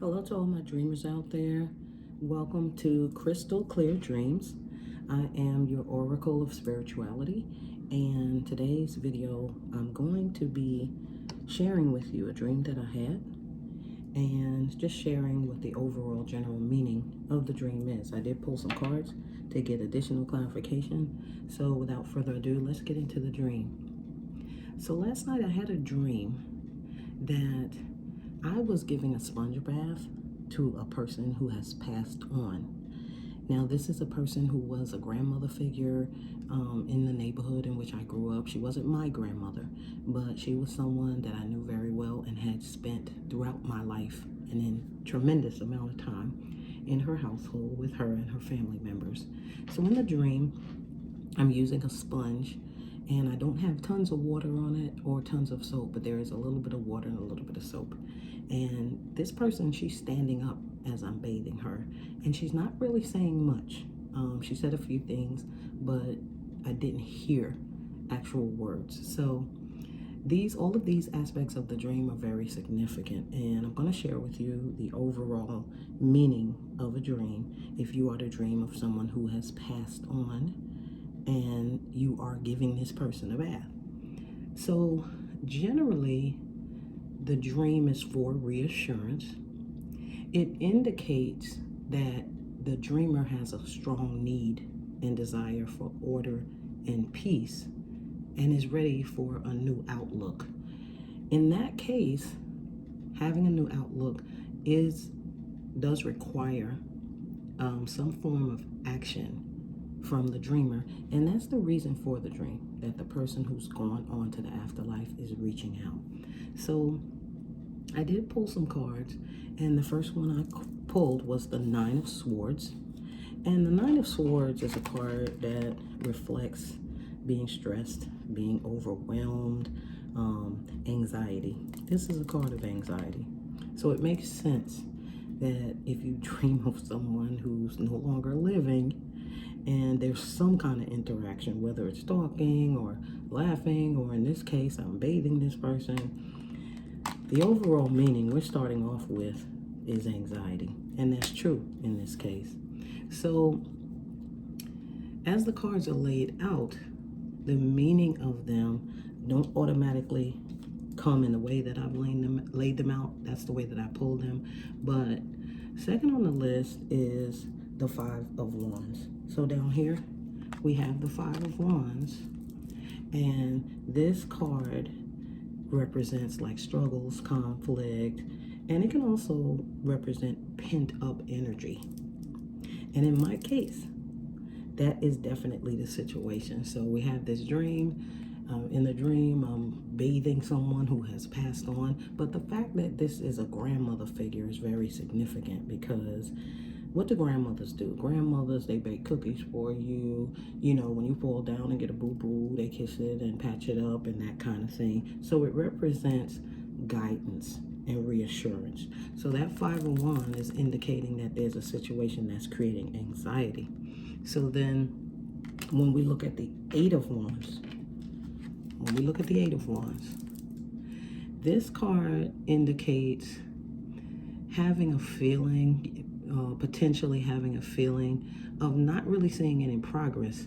Hello to all my dreamers out there. Welcome to Crystal Clear Dreams. I am your Oracle of Spirituality, and today's video I'm going to be sharing with you a dream that I had and just sharing what the overall general meaning of the dream is. I did pull some cards to get additional clarification, so without further ado, let's get into the dream. So last night I had a dream that I was giving a sponge bath to a person who has passed on. Now, this is a person who was a grandmother figure in the neighborhood in which I grew up. She wasn't my grandmother, but she was someone that I knew very well and had spent throughout my life and in tremendous amount of time in her household with her and her family members. So in the dream, I'm using a sponge, and I don't have tons of water on it or tons of soap, but there is a little bit of water and a little bit of soap. And this person, she's standing up as I'm bathing her, and she's not really saying much. She said a few things, but I didn't hear actual words. So all of these aspects of the dream are very significant, and I'm going to share with you the overall meaning of a dream if you are to dream of someone who has passed on and you are giving this person a bath. So generally, the dream is for reassurance. It indicates that the dreamer has a strong need and desire for order and peace and is ready for a new outlook. In that case, having a new outlook does require some form of action from the dreamer, and that's the reason for the dream, that the person who's gone on to the afterlife is reaching out. So I did pull some cards, and the first one I pulled was the Nine of Swords. And the Nine of Swords is a card that reflects being stressed, being overwhelmed, anxiety. This is a card of anxiety. So it makes sense that if you dream of someone who's no longer living and there's some kind of interaction, whether it's talking or laughing, or in this case, I'm bathing this person, the overall meaning we're starting off with is anxiety. And that's true in this case. So as the cards are laid out, the meaning of them don't automatically come in the way that I've laid them out. That's the way that I pulled them. But second on the list is the Five of Wands. So down here, we have the Five of Wands. And this card represents like struggles, conflict, and it can also represent pent-up energy. And in my case, that is definitely the situation. So we have this dream. In the dream, I'm bathing someone who has passed on. But the fact that this is a grandmother figure is very significant, because what do grandmothers do? Grandmothers, they bake cookies for you. You know, when you fall down and get a boo-boo, they kiss it and patch it up and that kind of thing. So it represents guidance and reassurance. So that Five of Wands is indicating that there's a situation that's creating anxiety. So then when we look at the Eight of Wands, this card indicates having a feeling, potentially having a feeling of not really seeing any progress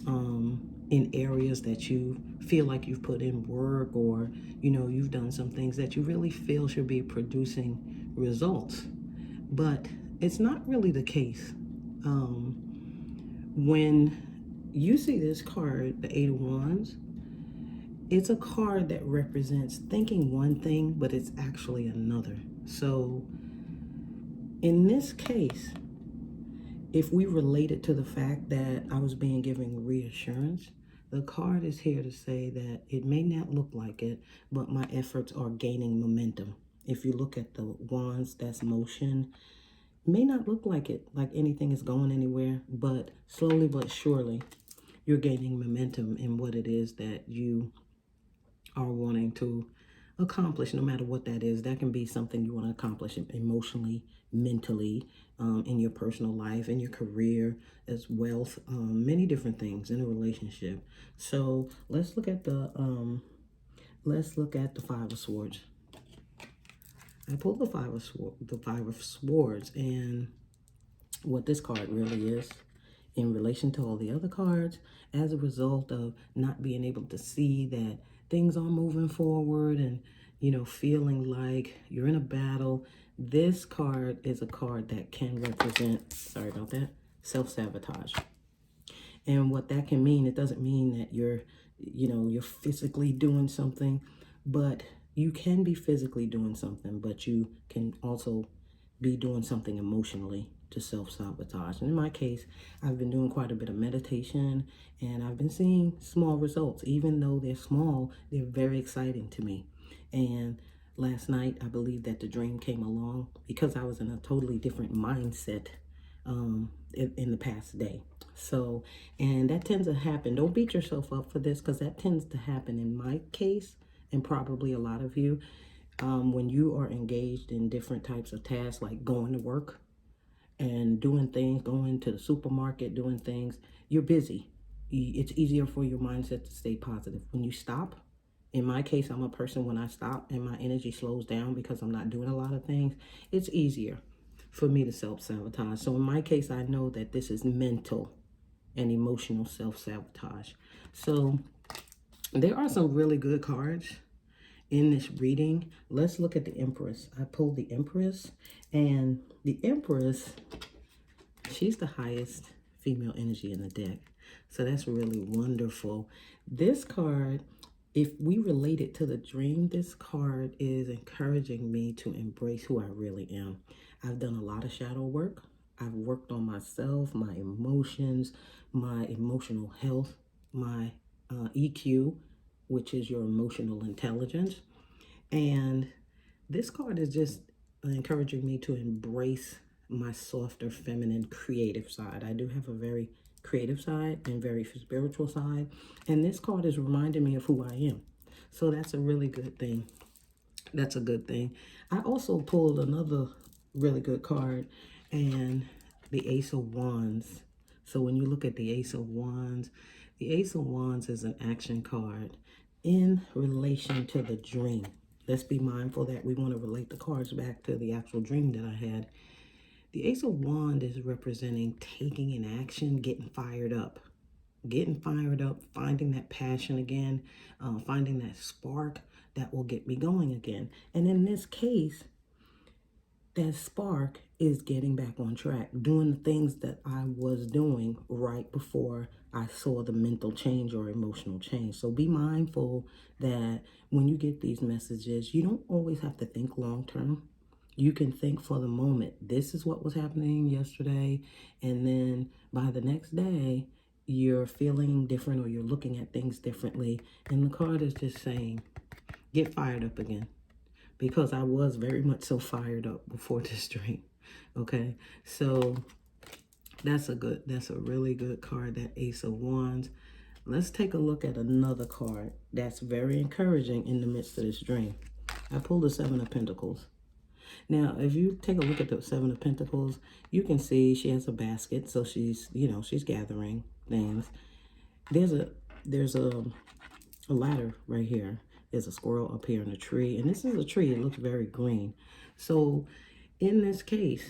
in areas that you feel like you've put in work, or you've done some things that you really feel should be producing results, but it's not really the case. When you see this card, the Eight of Wands, it's a card that represents thinking one thing, but it's actually another. So in this case, if we relate it to the fact that I was being given reassurance, the card is here to say that it may not look like it, but my efforts are gaining momentum. If you look at the wands, that's motion. It may not look like it, like anything is going anywhere, but slowly but surely, you're gaining momentum in what it is that you are wanting to accomplish, no matter what that is. That can be something you want to accomplish emotionally, mentally, in your personal life, in your career, as wealth, many different things in a relationship. So let's look at the Five of Swords. I pulled the Five of Swords, and what this card really is in relation to all the other cards, as a result of not being able to see that things are moving forward and, you know, feeling like you're in a battle. This card is a card that can represent, sorry about that, self-sabotage. And what that can mean, it doesn't mean that you're, you know, you're physically doing something, but you can be physically doing something, but you can also be doing something emotionally to self-sabotage. And in my case, I've been doing quite a bit of meditation, and I've been seeing small results. Even though they're small, they're very exciting to me. And last night, I believe that the dream came along because I was in a totally different mindset in the past day. So, and that tends to happen. Don't beat yourself up for this, because that tends to happen in my case, and probably a lot of you, when you are engaged in different types of tasks, like going to work and doing things, going to the supermarket, doing things, you're busy. It's easier for your mindset to stay positive. When you stop, in my case, I'm a person, when I stop and my energy slows down because I'm not doing a lot of things, it's easier for me to self-sabotage. So in my case, I know that this is mental and emotional self-sabotage. So there are some really good cards in this reading. Let's look at the Empress. I pulled the Empress, and the Empress, she's the highest female energy in the deck. So that's really wonderful. This card, if we relate it to the dream, this card is encouraging me to embrace who I really am. I've done a lot of shadow work. I've worked on myself, my emotions, my emotional health, my EQ, which is your emotional intelligence. And this card is just encouraging me to embrace my softer, feminine, creative side. I do have a very creative side and very spiritual side. And this card is reminding me of who I am. So that's a really good thing. That's a good thing. I also pulled another really good card, and the Ace of Wands. So when you look at the Ace of Wands is an action card in relation to the dream. Let's be mindful that we want to relate the cards back to the actual dream that I had. The Ace of Wands is representing taking an action, getting fired up, finding that passion again, finding that spark that will get me going again. And in this case, that spark is getting back on track, doing the things that I was doing right before I saw the mental change or emotional change. So be mindful that when you get these messages, you don't always have to think long term. You can think for the moment. This is what was happening yesterday, and then by the next day, you're feeling different, or you're looking at things differently. And the card is just saying, get fired up again. Because I was very much so fired up before this dream. Okay, so that's a really good card, that Ace of Wands. Let's take a look at another card that's very encouraging in the midst of this dream. I pulled the Seven of Pentacles. Now, if you take a look at the Seven of Pentacles, you can see she has a basket, so she's, you know, she's gathering things. There's a ladder right here. There's a squirrel up here in a tree, and this is a tree. It looks very green. So in this case,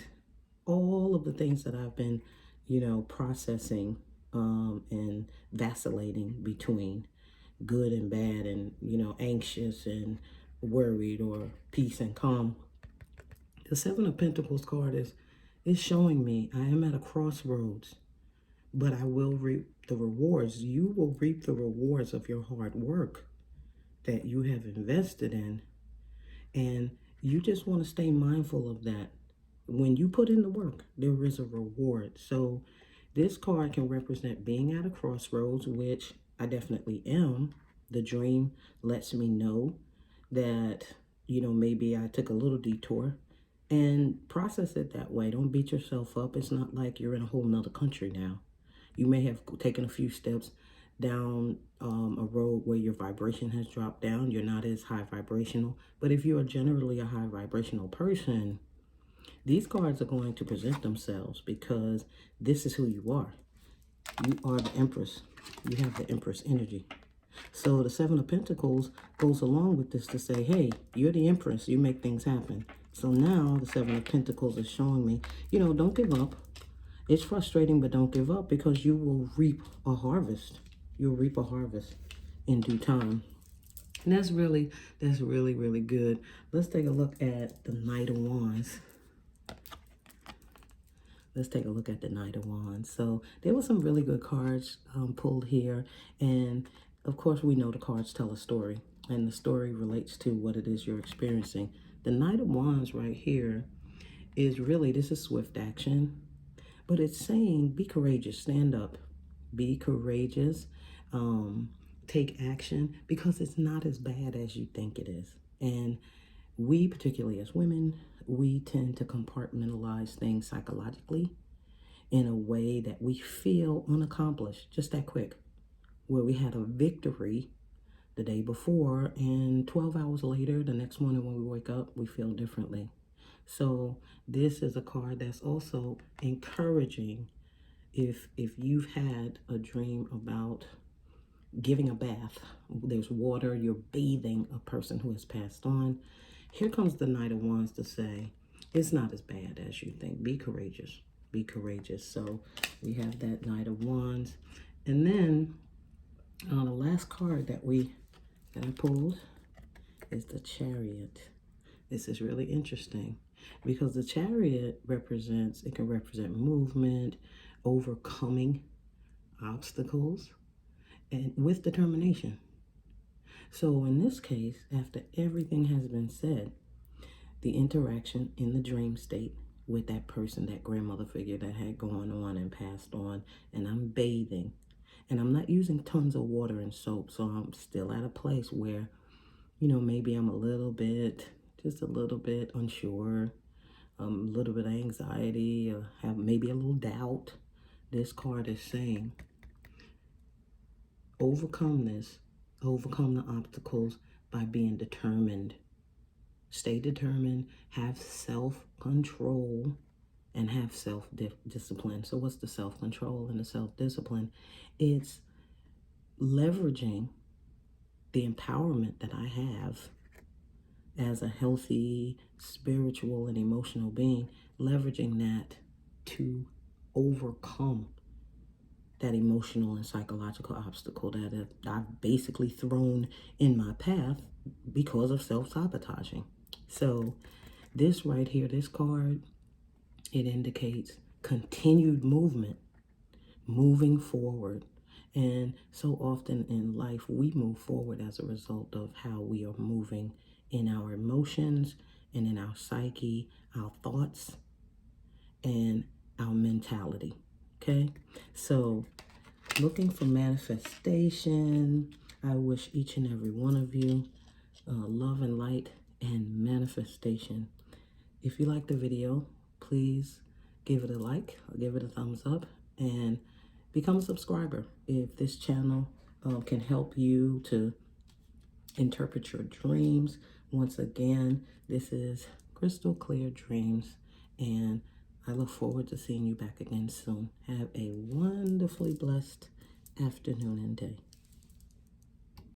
all of the things that I've been, you know, processing and vacillating between good and bad, and, you know, anxious and worried, or peace and calm. The Seven of Pentacles card is showing me I am at a crossroads, but I will reap the rewards. You will reap the rewards of your hard work that you have invested in. And you just want to stay mindful of that. When you put in the work, there is a reward. So this card can represent being at a crossroads, which I definitely am. The dream lets me know that, you know, maybe I took a little detour, and process it that way. Don't beat yourself up. It's not like you're in a whole nother country now. You may have taken a few steps down a road where your vibration has dropped down. You're not as high vibrational. But if you're generally a high vibrational person, these cards are going to present themselves, because this is who you are. You are the Empress. You have the Empress energy. So the Seven of Pentacles goes along with this to say, hey, you're the Empress. You make things happen. So now the Seven of Pentacles is showing me, you know, don't give up. It's frustrating, but don't give up, because you will reap a harvest. You'll reap a harvest in due time. And that's really, really good. Let's take a look at the Knight of Wands. Let's take a look at the Knight of Wands. So there were some really good cards pulled here. And of course, we know the cards tell a story. And the story relates to what it is you're experiencing. The Knight of Wands right here is really, this is swift action. But it's saying, be courageous, stand up, be courageous, take action, because it's not as bad as you think it is. And we, particularly as women, we tend to compartmentalize things psychologically in a way that we feel unaccomplished, just that quick, where we had a victory the day before, and 12 hours later, the next morning when we wake up, we feel differently. So this is a card that's also encouraging. If you've had a dream about giving a bath, there's water, you're bathing a person who has passed on, here comes the Knight of Wands to say, it's not as bad as you think. Be courageous. Be courageous. So we have that Knight of Wands. And then the last card that I pulled is the Chariot. This is really interesting because the Chariot represents, it can represent movement, overcoming obstacles, and with determination. So in this case, after everything has been said, the interaction in the dream state with that person, that grandmother figure that had gone on and passed on, and I'm bathing, and I'm not using tons of water and soap, so I'm still at a place where, you know, maybe I'm a little bit, just a little bit unsure, a little bit of anxiety, or have maybe a little doubt. This card is saying, overcome this, overcome the obstacles by being determined. Stay determined, have self-control, and have self-discipline. So what's the self-control and the self-discipline? It's leveraging the empowerment that I have as a healthy spiritual and emotional being, leveraging that to overcome that emotional and psychological obstacle that I've basically thrown in my path because of self-sabotaging. So this right here, this card, it indicates continued movement, moving forward. And so often in life, we move forward as a result of how we are moving in our emotions and in our psyche, our thoughts, and our mentality. Okay? So looking for manifestation, I wish each and every one of you love and light and manifestation. If you like the video, please give it a like, or give it a thumbs up, and become a subscriber. If this channel can help you to interpret your dreams, once again, this is Crystal Clear Dreams, and I look forward to seeing you back again soon. Have a wonderfully blessed afternoon and day.